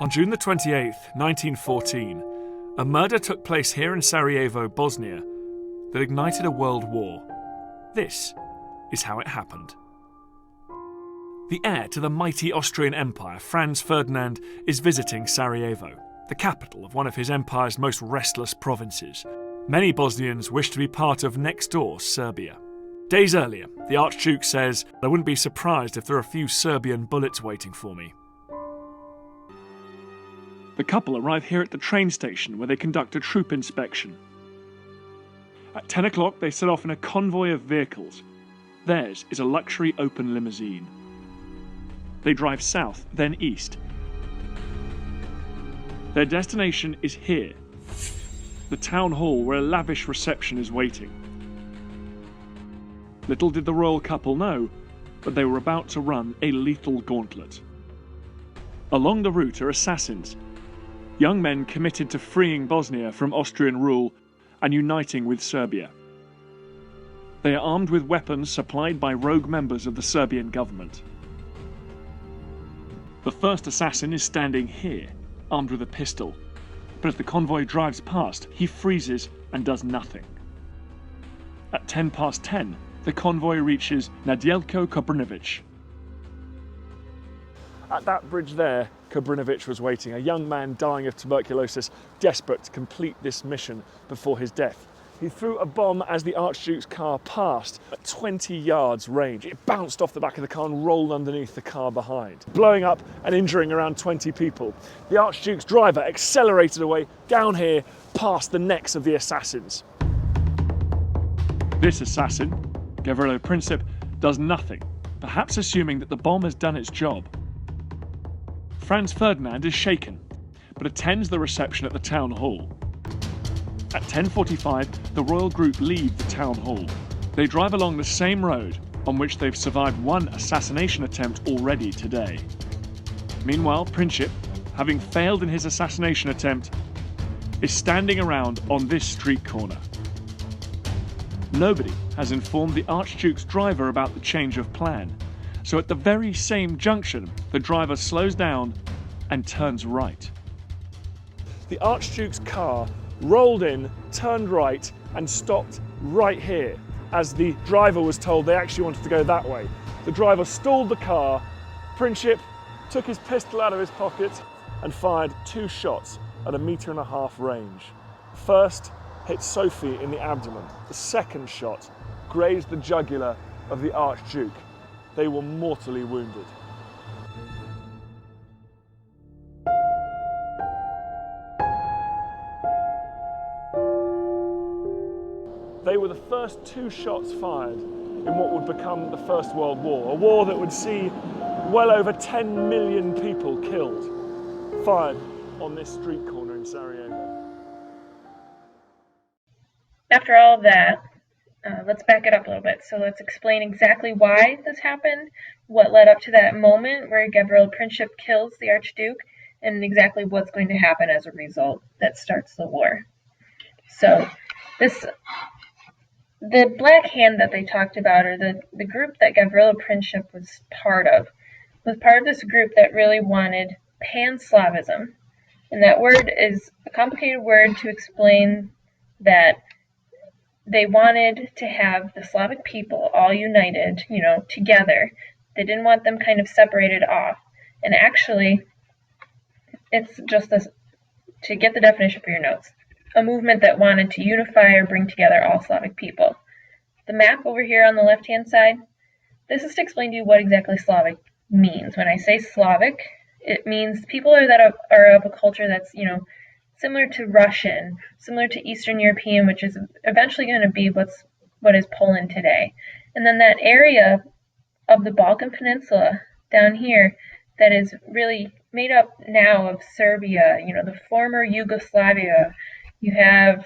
On June the 28th, 1914, a murder took place here in Sarajevo, Bosnia, that ignited a world war. This is how it happened. The heir to the mighty Austrian Empire, Franz Ferdinand, is visiting Sarajevo, the capital of one of his empire's most restless provinces. Many Bosnians wish to be part of next-door Serbia. Days earlier, the Archduke says, "I wouldn't be surprised if there are a few Serbian bullets waiting for me." The couple arrive here at the train station where they conduct a troop inspection. At 10 o'clock, they set off in a convoy of vehicles. Theirs is a luxury open limousine. They drive south, then east. Their destination is here, the town hall where a lavish reception is waiting. Little did the royal couple know, but they were about to run a lethal gauntlet. Along the route are assassins, young men committed to freeing Bosnia from Austrian rule and uniting with Serbia. They are armed with weapons supplied by rogue members of the Serbian government. The first assassin is standing here, armed with a pistol, but as the convoy drives past, he freezes and does nothing. At 10 past 10, the convoy reaches Nedjeljko Kobrinović. At that bridge there, Kobrinović was waiting, a young man dying of tuberculosis, desperate to complete this mission before his death. He threw a bomb as the Archduke's car passed at 20 yards range. It bounced off the back of the car and rolled underneath the car behind, blowing up and injuring around 20 people. The Archduke's driver accelerated away down here past the necks of the assassins. This assassin, Gavrilo Princip, does nothing, perhaps assuming that the bomb has done its job. Franz Ferdinand is shaken, but attends the reception at the town hall. At 10:45, the royal group leave the town hall. They drive along the same road on which they've survived one assassination attempt already today. Meanwhile, Princip, having failed in his assassination attempt, is standing around on this street corner. Nobody has informed the Archduke's driver about the change of plan. So at the very same junction, the driver slows down and turns right. The Archduke's car rolled in, turned right, and stopped right here, as the driver was told they actually wanted to go that way. The driver stalled the car. Princip took his pistol out of his pocket and fired 2 shots at 1.5 meter range. The first hit Sophie in the abdomen. The second shot grazed the jugular of the Archduke. They were mortally wounded. They were the first 2 shots fired in what would become the First World War, a war that would see well over 10 million people killed, fired on this street corner in Sarajevo. After all of that, let's back it up a little bit. So let's explain exactly why this happened, what led up to that moment where Gavrilo Princip kills the Archduke, and exactly what's going to happen as a result that starts the war. So the Black Hand that they talked about, or the group that Gavrilo Princip was part of this group that really wanted pan-Slavism. And that word is a complicated word to explain that they wanted to have the Slavic people all united, together. They didn't want them kind of separated off. And actually, it's just this, to get the definition for your notes, a movement that wanted to unify or bring together all Slavic people. The map over here on the left-hand side, this is to explain to you what exactly Slavic means. When I say Slavic, it means people that are of a culture that's, similar to Russian, similar to Eastern European, which is eventually going to be what is Poland today. And then that area of the Balkan Peninsula down here that is really made up now of Serbia, the former Yugoslavia. You have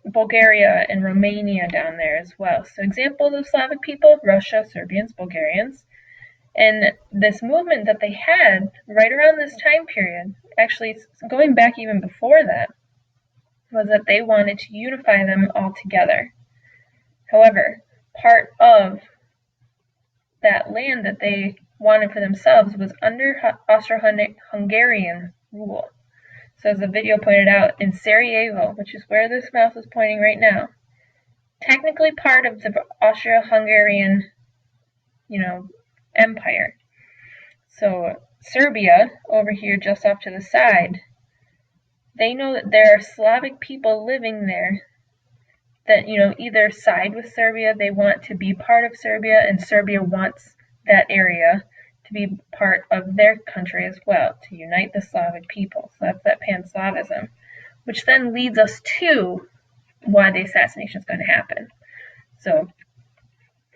Bulgaria and Romania down there as well. So examples of Slavic people: Russia, Serbians, Bulgarians. And this movement that they had right around this time period, actually going back even before that, was that they wanted to unify them all together. However, part of that land that they wanted for themselves was under Austro-Hungarian rule. So as the video pointed out, in Sarajevo, which is where this mouse is pointing right now, technically part of the Austro-Hungarian, empire. So Serbia, over here just off to the side, they know that there are Slavic people living there that, either side with Serbia, they want to be part of Serbia, and Serbia wants that area to be part of their country as well, to unite the Slavic people. So that's that Pan-Slavism, which then leads us to why the assassination is going to happen. So,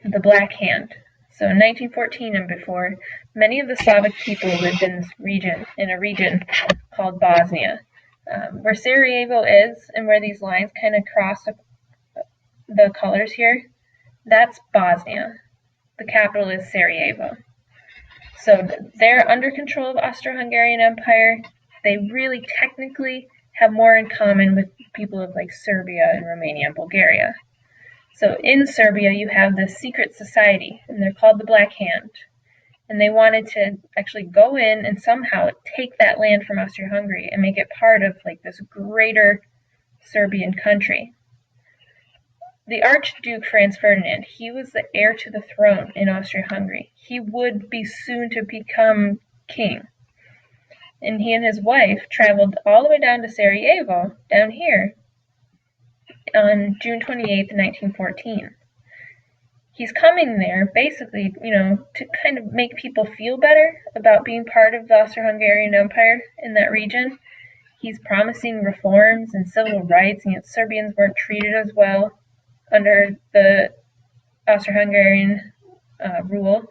the Black Hand. So in 1914 and before, many of the Slavic people lived in this region, in a region called Bosnia. Where Sarajevo is, and where these lines kind of cross the colors here, that's Bosnia. The capital is Sarajevo. So they're under control of Austro-Hungarian Empire. They really technically have more in common with people of like Serbia and Romania and Bulgaria. So in Serbia you have this secret society, and they're called the Black Hand. And they wanted to actually go in and somehow take that land from Austria-Hungary and make it part of like this greater Serbian country. The Archduke Franz Ferdinand, he was the heir to the throne in Austria-Hungary. He would be soon to become king. And he and his wife traveled all the way down to Sarajevo, down here, on June 28th, 1914. He's coming there basically, to kind of make people feel better about being part of the Austro-Hungarian Empire in that region. He's promising reforms and civil rights, and yet Serbians weren't treated as well under the Austro-Hungarian rule.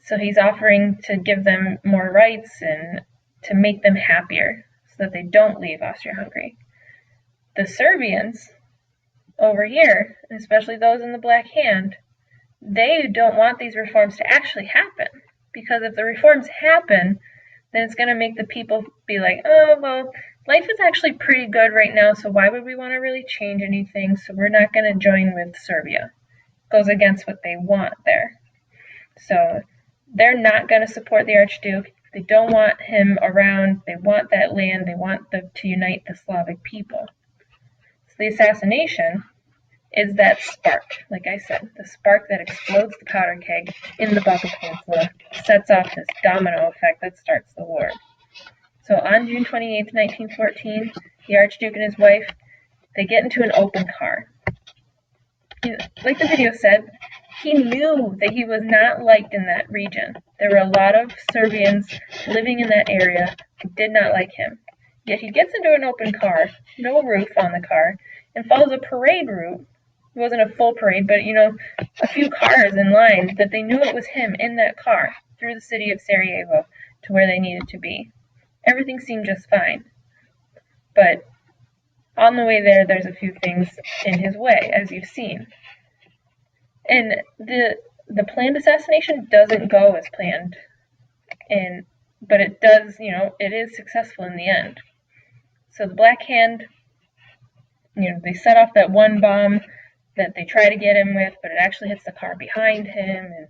So he's offering to give them more rights and to make them happier so that they don't leave Austria-Hungary. The Serbians over here, especially those in the Black Hand, they don't want these reforms to actually happen, because if the reforms happen, then it's going to make the people be like, oh, well, life is actually pretty good right now, so why would we want to really change anything? So we're not going to join with Serbia. Goes against what they want there. So they're not going to support the Archduke. They don't want him around. They want that land. They want to unite the Slavic people. So the assassination is that spark, like I said, the spark that explodes the powder keg in the Balkan Peninsula, sets off this domino effect that starts the war. So on June 28th, 1914, the Archduke and his wife, they get into an open car. Like the video said, he knew that he was not liked in that region. There were a lot of Serbians living in that area who did not like him. Yet he gets into an open car, no roof on the car, and follows a parade route. It wasn't a full parade, but, a few cars in line that they knew it was him in that car through the city of Sarajevo to where they needed to be. Everything seemed just fine. But on the way there, there's a few things in his way, as you've seen. And the planned assassination doesn't go as planned, but it does, it is successful in the end. So the Black Hand, they set off that one bomb that they try to get him with, but it actually hits the car behind him, and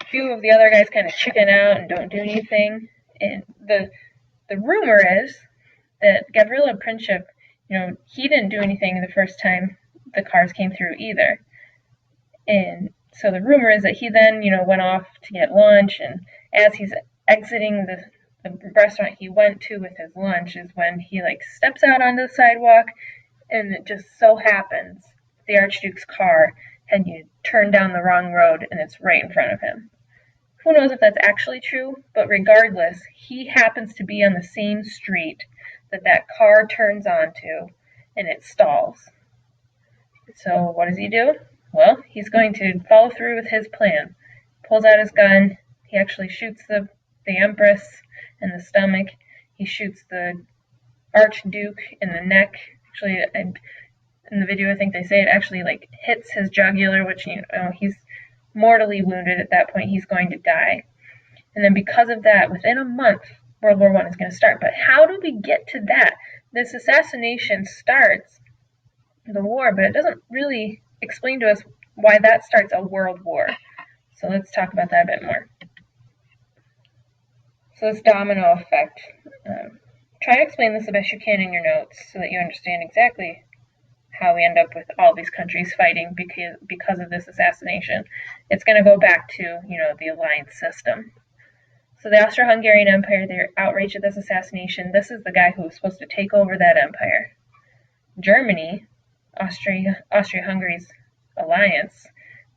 a few of the other guys kind of chicken out and don't do anything. And the rumor is that Gavrilo Princip, he didn't do anything the first time the cars came through either. And so the rumor is that he then, went off to get lunch, and as he's exiting the restaurant he went to with his lunch is when he steps out onto the sidewalk, and it just so happens the Archduke's car had turned down the wrong road and it's right in front of him. Who knows if that's actually true, but regardless, he happens to be on the same street that car turns onto, and it stalls. So what does he do? Well, he's going to follow through with his plan. Pulls out his gun. He actually shoots the Empress in the stomach. He shoots the Archduke in the neck. Actually, in the video, I think they say it actually hits his jugular, which he's mortally wounded at that point. He's going to die. And then because of that, within a month, World War I is going to start. But how do we get to that? This assassination starts the war, but it doesn't really explain to us why that starts a world war. So let's talk about that a bit more. So this domino effect, try to explain this the best you can in your notes so that you understand exactly how we end up with all these countries fighting because of this assassination. It's going to go back to, the alliance system. So the Austro-Hungarian Empire, they're outraged at this assassination. This is the guy who was supposed to take over that empire. Germany, Austria-Hungary's alliance,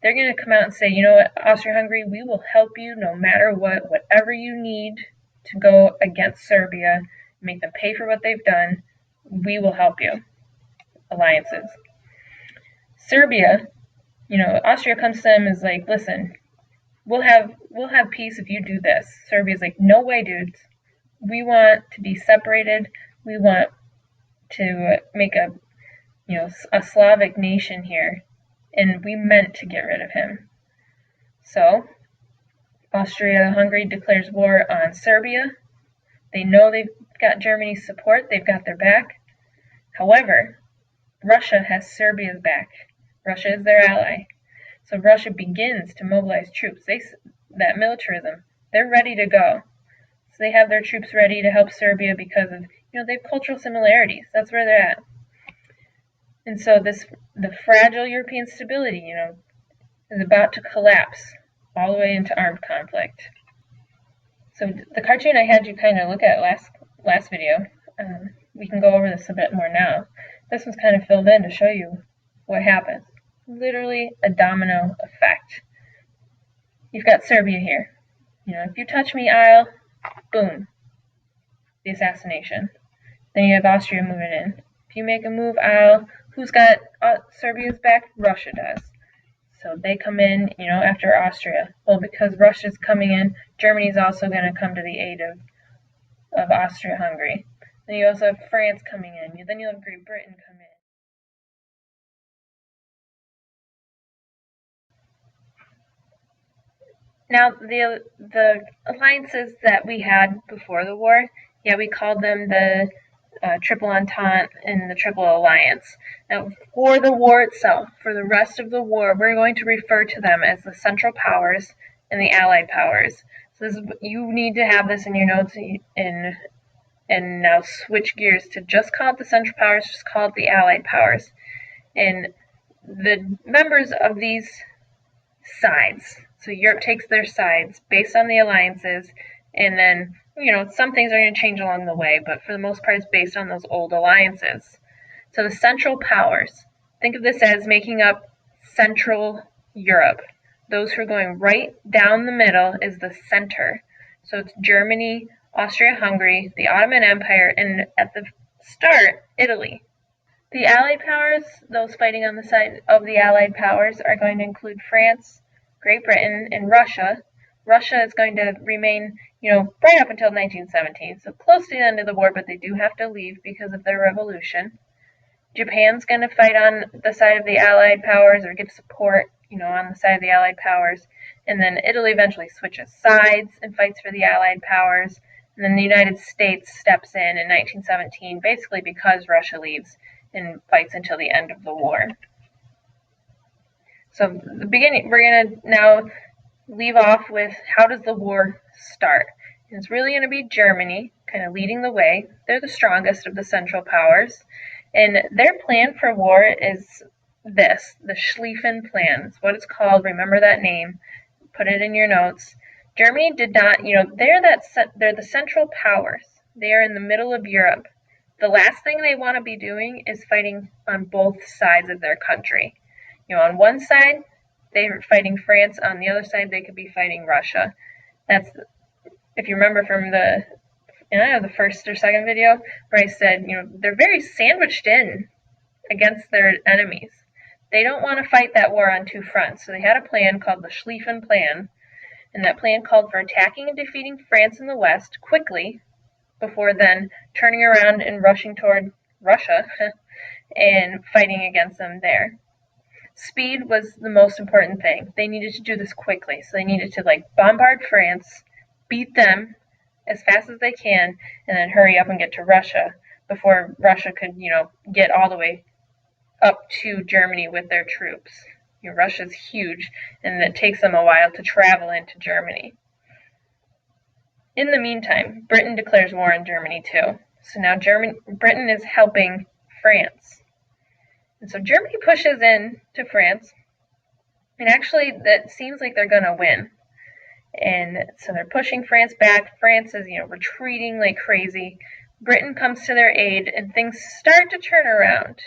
they're going to come out and say, you know what, Austria-Hungary, we will help you no matter what, whatever you need to go against Serbia, make them pay for what they've done, we will help you. Alliances. Serbia, Austria comes to them and is like, listen, we'll have peace if you do this. Serbia's like, no way, dudes. We want to be separated. We want to make a Slavic nation here, and we meant to get rid of him. So, Austria-Hungary declares war on Serbia. They know they've got Germany's support. They've got their back. However, Russia has Serbia's back. Russia is their ally. So Russia begins to mobilize troops. That militarism, they're ready to go. So they have their troops ready to help Serbia because of, they have cultural similarities. That's where they're at. And so the fragile European stability, is about to collapse all the way into armed conflict. So the cartoon I had you kind of look at last video, we can go over this a bit more now. This one's kind of filled in to show you what happens. Literally a domino effect. You've got Serbia here. If you touch me, I'll, boom, the assassination. Then you have Austria moving in. If you make a move, I'll, who's got Serbia's back? Russia does. So they come in, after Austria. Well, because Russia's coming in, Germany's also going to come to the aid of Austria-Hungary. Then you also have France coming in. Then you'll have Great Britain come in. Now, the alliances that we had before the war, we called them the Triple Entente and the Triple Alliance. Now, for the war itself, for the rest of the war, we're going to refer to them as the Central Powers and the Allied Powers. So you need to have this in your notes and now switch gears to just call it the Central Powers, just call it the Allied Powers. And the members of these sides, so Europe takes their sides based on the alliances, and then, some things are going to change along the way, but for the most part it's based on those old alliances. So the Central Powers, think of this as making up Central Europe. Those who are going right down the middle is the center. So it's Germany, Austria-Hungary, the Ottoman Empire, and at the start, Italy. The Allied powers, those fighting on the side of the Allied powers, are going to include France, Great Britain, and Russia. Russia is going to remain, right up until 1917, so close to the end of the war, but they do have to leave because of their revolution. Japan's going to fight on the side of the Allied powers or give support, on the side of the Allied powers. And then Italy eventually switches sides and fights for the Allied powers. And then the United States steps in 1917, basically because Russia leaves, and fights until the end of the war. So the beginning, we're going to now leave off with how does the war start. And it's really going to be Germany kind of leading the way. They're the strongest of the Central Powers. And their plan for war is this, the Schlieffen Plan. It's what it's called. Remember that name. Put it in your notes. Germany did not, they're the Central Powers. They are in the middle of Europe. The last thing they want to be doing is fighting on both sides of their country. On one side, they're fighting France. On the other side, they could be fighting Russia. That's, if you remember from the first or second video, where I said, they're very sandwiched in against their enemies. They don't want to fight that war on two fronts. So they had a plan called the Schlieffen Plan. And that plan called for attacking and defeating France in the west quickly, before then turning around and rushing toward Russia and fighting against them there. Speed was the most important thing. They needed to do this quickly. So they needed to bombard France, beat them as fast as they can, and then hurry up and get to Russia before Russia could, get all the way up to Germany with their troops. Russia's huge, and it takes them a while to travel into Germany. In the meantime, Britain declares war on Germany too. So now Britain is helping France. And so Germany pushes in to France, and actually that seems like they're going to win. And so they're pushing France back. France is, retreating like crazy. Britain comes to their aid, and things start to turn around.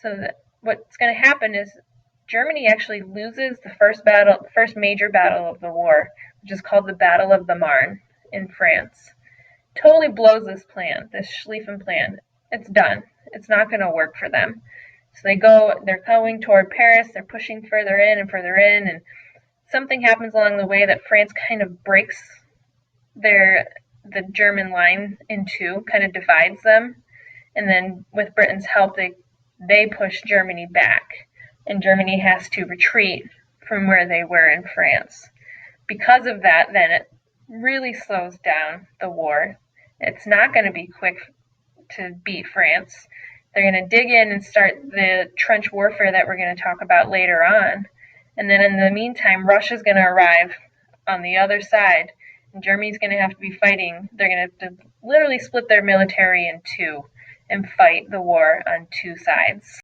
So what's going to happen is Germany actually loses the first major battle of the war, which is called the Battle of the Marne in France. Totally blows this plan, this Schlieffen plan. It's done. It's not going to work for them. So they're going toward Paris, they're pushing further in, and something happens along the way that France kind of breaks the German line in two, kind of divides them, and then with Britain's help, they push Germany back, and Germany has to retreat from where they were in France. Because of that, then it really slows down the war. It's not going to be quick to beat France. They're going to dig in and start the trench warfare that we're going to talk about later on. And then in the meantime, Russia's going to arrive on the other side, and Germany's going to have to be fighting. They're going to have to literally split their military in two and fight the war on two sides.